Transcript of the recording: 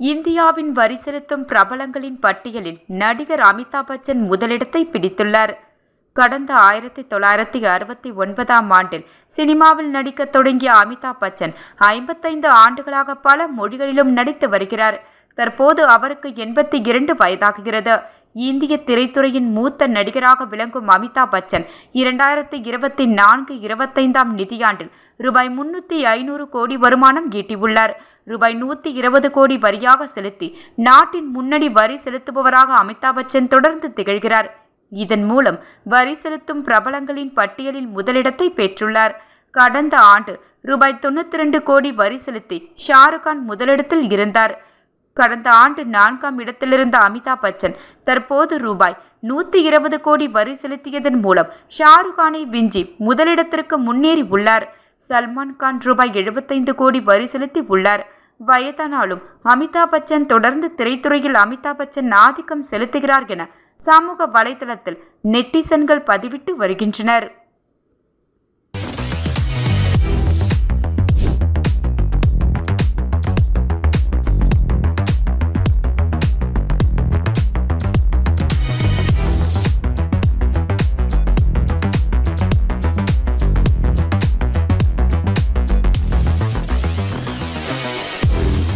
இந்தியாவின் வரி செலுத்தும் பிரபலங்களின் பட்டியலில் நடிகர் அமிதாப் பச்சன் முதலிடத்தை பிடித்துள்ளார். கடந்த 1969ஆம் ஆண்டில் சினிமாவில் நடிக்க தொடங்கிய அமிதாப் பச்சன் 55 ஆண்டுகளாக பல மொழிகளிலும் நடித்து வருகிறார். தற்போது அவருக்கு 82 வயதாகுகிறது. இந்திய திரைத்துறையின் மூத்த நடிகராக விளங்கும் அமிதாப் பச்சன் 2024-25ஆம் நிதியாண்டில் ரூபாய் 350 கோடி வருமானம் ஈட்டியுள்ளார். ரூபாய் 120 கோடி வரியாக செலுத்தி நாட்டின் முன்னணி வரி செலுத்துபவராக அமிதாப் பச்சன் தொடர்ந்து திகழ்கிறார். இதன் மூலம் வரி செலுத்தும் பிரபலங்களின் பட்டியலில் முதலிடத்தை பெற்றுள்ளார். கடந்த ஆண்டு ரூபாய் 92 கோடி வரி செலுத்தி ஷாருக்கான் முதலிடத்தில் இருந்தார். கடந்த ஆண்டு 4ஆம் இடத்திலிருந்த அமிதாப் பச்சன் தற்போது ரூபாய் 120 கோடி வரி செலுத்தியதன் மூலம் ஷாருக்கானை விஞ்சி முதலிடத்திற்கு முன்னேறி உள்ளார். சல்மான் கான் ரூபாய் 75 கோடி வரி செலுத்தி உள்ளார். வயதானாலும் அமிதாப் பச்சன் தொடர்ந்து திரைத்துறையில் அமிதாப் பச்சன் ஆதிக்கம் செலுத்துகிறார் என சமூக வலைதளத்தில் நெட்டிசன்கள் பதிவிட்டு வருகின்றனர்.